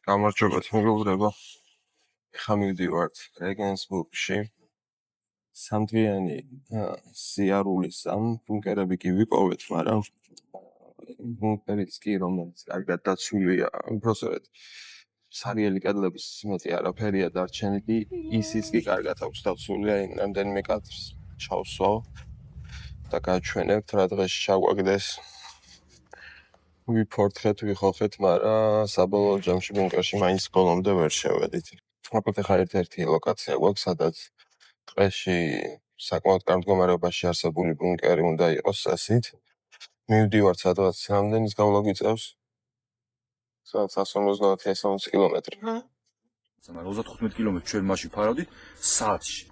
გამარჯობა მეგობრებო. ხა მივდივართ რეგენსბურგში. სამდღიანი სიარულის ამ ბუნკერები კი ვიპოვეთ, მაგრამ ბუნკერიც კი რომელიც კარგად დაცულია, უბრალოდ სარიელი კედლების მეტი არაფერია დარჩენილი, ისიც კი კარგად აქვს დაცული, აი რამდენიმე კადრს ჩავსვავ და გაჩვენებთ რა დღეში ჩაგვაგდეს. ვიფორთხეთ, ვიხოხეთ, მაგრამ საბოლოო ჯამში ბუნკერში მაინც ბოლომდე ვერ შევედით. აკეთ ახლა ერთ-ერთი ლოკაცია გვაქვს, სადაც დღეში საკმაოდ კარგ მდგომარეობაში არსებული ბუნკერი უნდა იყოს ასით. მივდივართ სადღაც რამდენის გავლა გვიწევს? სადაც 150-160 კილომეტრი. მაგრამ 35 კილომეტრი ჩვენ მაშინ ფარავდით საათში.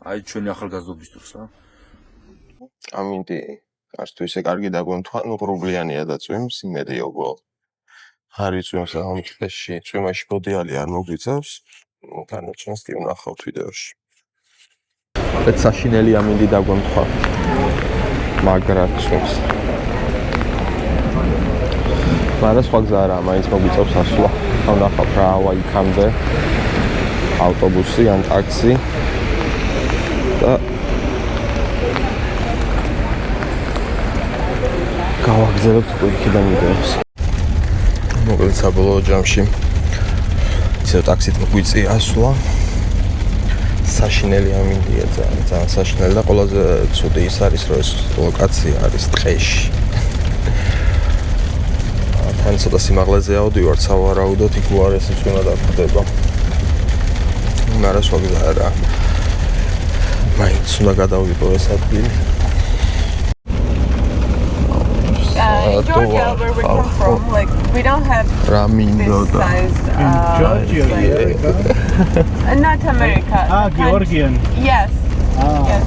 აი ჩვენი ახალგაზრდობის დროს რა. ამინდი არც ისე კარგი დაგვემთხვა, ნუ ღრუბლიანია და წვიმს, იმედია უბრალოდ. არ იწვიმს ამ დღეში, წვიმაში ბოდიალი არ მოგვიწევს. განაჩენს კი ვნახავთ ვიდეოში. ეს საშინელი ამინდი დაგვემთხვა. მაგრამ წვიმს. მაგრამ სხვა გზა არა, მაინც მოგვიწევს ასვლა. ვნახავთ რა ავა იქამდე. ავტობუსი ან ტაქსი. და გავაგზავნებთ იქიდან ვიდეოს. მოკლედ საბოლოო ჯამში ისე ტაქსით მოგვიწია ასვლა. საშინელი ამინდია, ძალიან საშინელი და ყველაზე ცუდი ის არის, რომ ეს ლოკაცია არის ტყეში. თან ცოტა სიმაღლეზე ავდივარ, სავარაუდოდ იქ უარესი წვიმა დაგხვდება. მაგრამ სხვა გზა არა. მაინც უნდა გადავიდო ეს ადგილი. In Georgia, where we come from, like we don't have this size. Georgia, Not America. Georgian. Yes. Yes.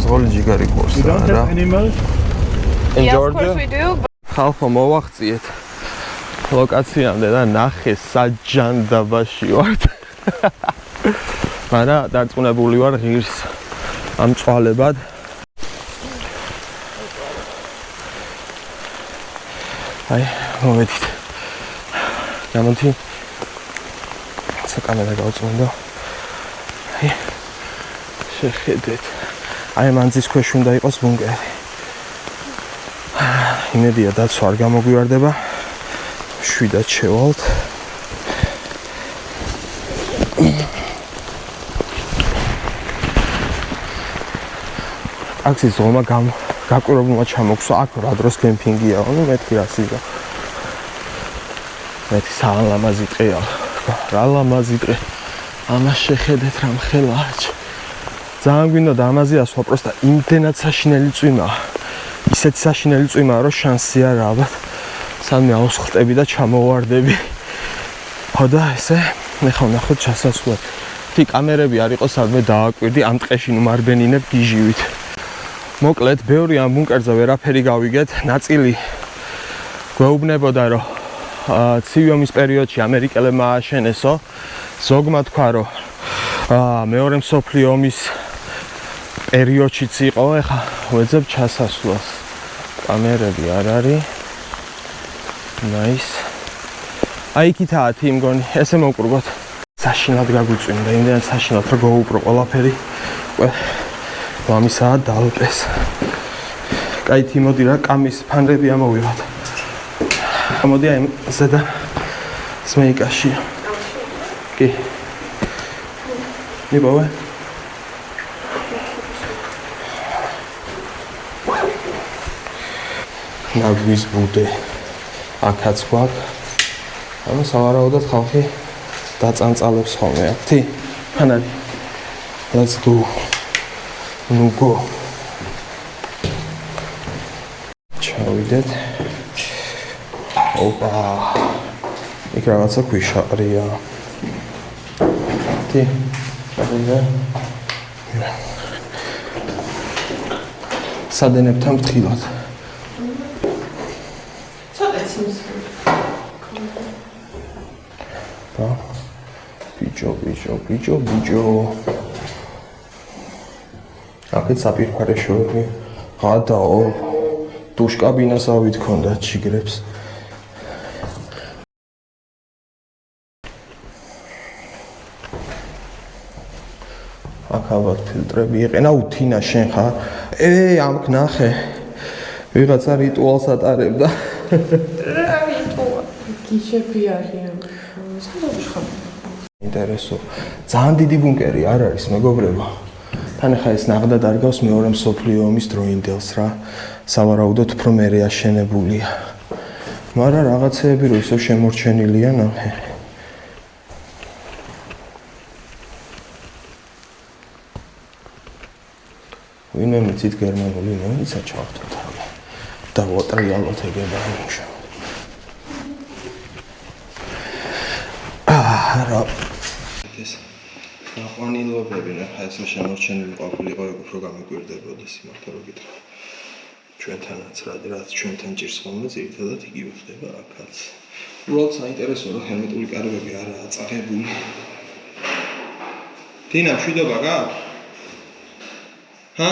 ზოლი ჯიგარი ყურს. You don't have animals? In Yeah, of course Georgia? we do. ხალხო მოვახციეთ ლოკაციამდე და ნახე საჯანდაბაში ვართ. მაგრამ დარწმუნებული ვარ ღირს ამ წვალებად. აი, მოვედით. გამოდი. საკამერა გავწმენდო. აი, შეხედეთ. აი, მანძის ქვეშ უნდა იყოს ბუნკერი. იმედია დაცვა არ გამოგვივარდება. შვიდად შევალთ. აქსის ზომა გაკვირვებულმა ჩამოგსვა, აქ რა დროს კემპინგია, ნუ მეთქი რა სიზა. მეთქი ძალიან ლამაზი ტყეა. რა ლამაზი ტყე. ამას შეხედეთ რა მხელაჭ. ძალიან გვინდა და ამაზე ასვა, პროსტა იმდენად საშინელი წვიმაა. ისეთი საშინელი წვიმაა, რომ შანსი არა ალბათ. სამი აუსხტები და ჩამოვარდები. ხოდა ესე ნახო ნახოთ ჩასასვლელი. თი კამერები არ იყო სადმე დააკვირდი ამ ტყეში ნუ მარბენინებ გიჟივით. მოკლედ, ბევრი ამ ბუნკერზე ვერაფერი გავიგეთ. ნაწილი გვეუბნებოდა, რომ ცივი ომის პერიოდში ამერიკელებმა ააშენესო. ზოგმა თქვა, რომ მეორე მსოფლიო ომის პერიოდშიც იყო. ეხლა ვეძებ ჩასასვლელს. კამერები არ არის. Nice. აი იქითაა თი მგონი. ესე მოვკრუგოთ. საშინლად გაგვიწვიმდა, იმდენად საშინლად რომ გაუპრო ყველაფერი. ლამისაა დაალპეს. კაი თი მოდი რა კამის ფანრები ამოვიღოთ. მოდი აი ზედა სმეიკაში. კი. ნიბოვე. ნაგვის ბუდე. აქაც გვაქვს. ანუ სავარაუდოდ ხალხი დაწანწალებს ხოლმე აქ. თი ფანარი. Let's go. Nu go. ჩავიდეთ. ოპა. იქ რაღაცა ქვიშაყრია. თი. ჩავიდე. სადენებთან ფრთხილად. და ბიჭო. აქეთ საპირფარე შოები. გადაო. დუშკაბინას ავით ქონდა ჩიგრებს. აქ ალბათ ფილტრები იყენა. თინა შენ ხარ? ამქ ნახე. ვიღაცა რიტუალს ატარებდა. გიშები არიან. ინტერესო. ძალიან დიდი ბუნკერი არ არის, მეგობრებო. თან ახლა ეს ნაღდა დარგავს მეორე მსოფლიო ომის დროინდელს რა. სავარაუდოდ უფრო მერე აშენებულია. მაგრამ რაღაცეები რო ისევ შემორჩენილია, ნახე. ვინმე მიცით გერმანული მოიცა ჩავხტოთ რამე. და ვოტრიალოთ ეგება მუშაობ. რა ეს აყვანილობები ნახა ესე შემორჩენილი ყოფილიყო ეგ უფრო გამიკვირდებოდა სიმართლე რო გითხრა ჩვენთანაც რაც ჩვენთან ჭირს ხოლმე ძირითადად იგივე ხდება აქაც უბრალოდ საინტერესოა რომ ჰერმეტული კარებები არაა წაღებული თინა მშვიდობა გაქვს? ჰა?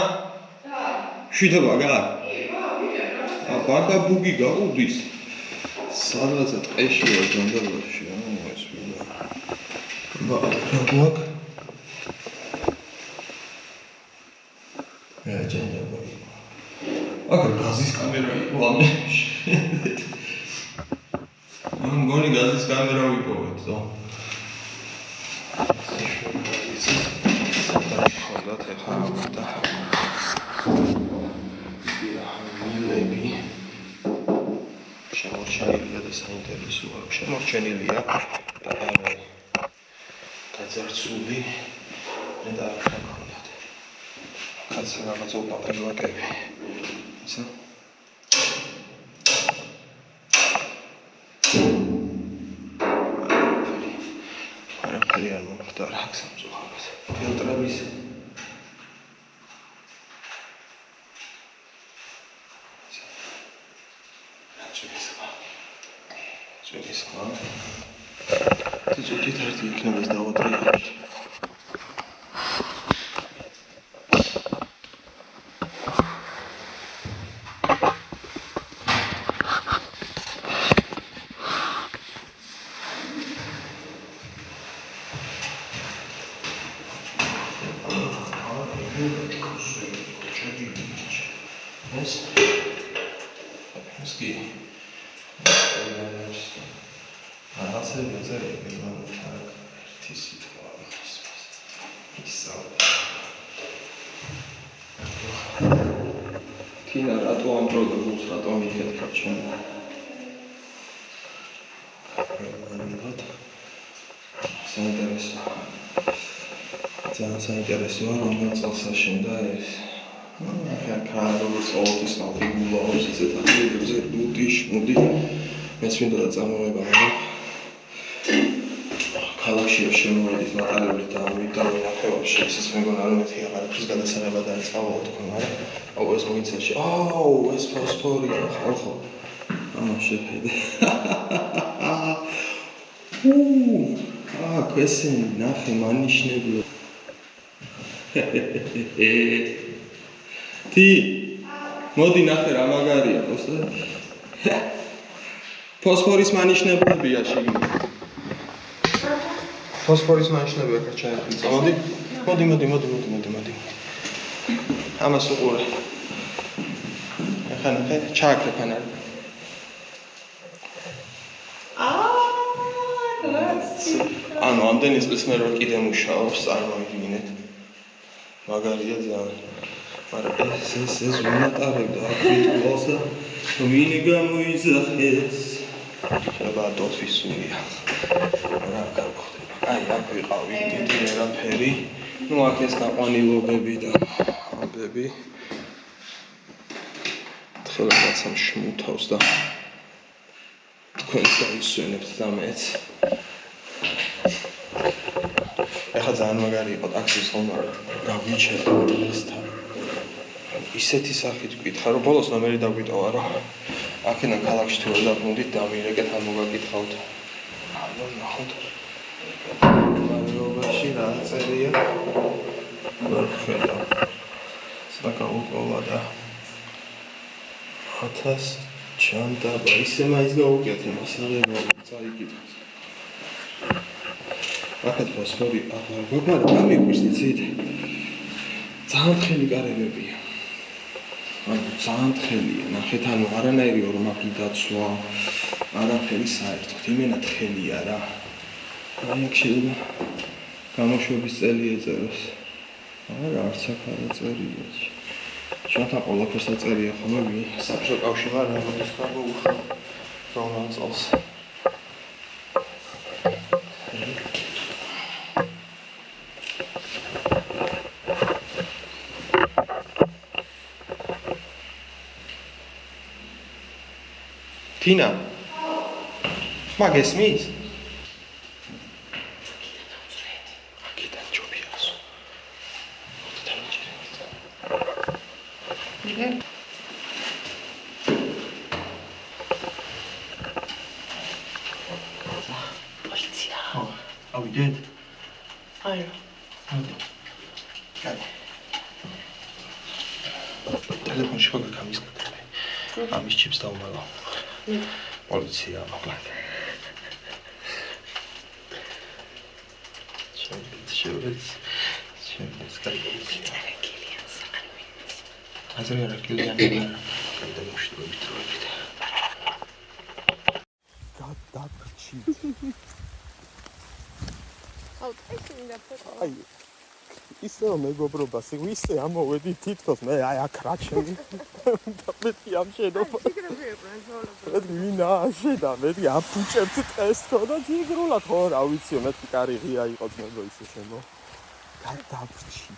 მშვიდობა გაქვს? ბარდა ბუგი გაუდის სადღაცა ტყეშია ჯანდაბაში Бак. Я дженда бой. Აკ გაზის კამერა იყო ამაში. მგონი გაზის კამერა ვიპოვეთ, ზო. ხოდა ეხა და მილები შემორჩენილია და საინტერესოა შემორჩენილია და არა გაძარცული მე და არ ხონდათ. კაცი რაღაცა უპატრიოტები. ისა? არაფერი არ მომხდარა აქ სამწუხაროდ. ფილტრების Ծուտի թերթի իկնեմ ես դավատրի աղոտ։ Tina rato am produs rato am iket caption. Ძალიან საინტერესოა რომ წელს აშენდა ეს. ახლა როგორც ყოველთვის ნავიგულობს ისეთ ადგილებზე მუდი მეც მინდა და წამოება მაგრამ ქალაქში შემოვედით მატარებლით და ამიტომ ვინახე ვაფშე ისიც მეგონა რომ მეთქი აღარაფრის გადასაღება დაიწყავა თქო მაგრამ აუ ეს მოიცაში აუ ეს ფოსფორია ხო შეხედე აქ ესენი ნახე მანიშნებია Ti, მოდი ნახე რა მაგარია, პოსტა. ფოსფორის მანიშნებლებია შიგნით. ფოსფორის მანიშნებია გაჩაერთვიცა. მოდი. ამას უყურე. ახლა ნახე, ჩააქრებ ანარ. ანუ ამდენი წლის მე რო კიდე მუშაობს, წარმოიდგინეთ. მაგარია ძალიან. მაგრამ ეს უნატარებდა აკრიტიკულს და ვინ გამოიძახეს შეიძლება დოფისულია რა გავხდება აი აქ ვიყავი დიდი ერაფერი ნუ აქ ეს გაყვანილობები და ამბები თხელა კაცამ შმუთავს და თქვენ დაისვენებთ და მეც ეხლა ძალიან მაგარი იყო ტაქსის ხომარ გავიჩერდა ესთან ისეთი სახით ვკითხა რომ ბოლოს ნომერი დაგვიტოვა რომ აქედან ქალაქში თუ ვერ დაბრუნდით დამირეკეთ არ მოგაკითხავთ ანუ ნახოთ მარიობაში რა წერია ვერ ხედავ საკაუტოლა და 1000 ჩანდაბა ისე მაინც გავუკეთე მასალები წაიკითხეს აქეთ ფოსფორი აღარ გვაქვს მაგრამ გამიგვისით ძალიან თხელი კარებებია. ანუ ძალიან თხელია. ნახეთ, ანუ არანაირი ორმაგი დაცვა, არაფერი საერთოდ. იმენა თხელია რა. აი აქ შეიძლება გამოშვების წელი ეწეროს. არა, არც აქ არ წერია. ჩვენთან ყველაფერს აწერია ხოლმე საბჭოთა კავშირმა რამოდის გამოუხო. რომელ წელს. თინა მაგესმის? აქედან ჯობიას. ავიდეთ? არა. ტელეფონში ხო გამის კადრები. ამის ჩიპს დავმალო. პოლიცია მოკლედ. შევეც კაი. აზრი არა კილიანი არა. გადამოშტობით როებით. გადაბრჩი. აი ისე რომ მეგობრობას ისე ამოვედი თითქოს მე აი აქ რა ჩემი და მეთქი ამ შენობა მეთქი ვინა შედა მეთქი აფუჭებთ ეს ხო და ჯიგრულად ხო რა ვიცი მეთქი კარი ღია იყო ძმებო ისე შემო გადაბრჩი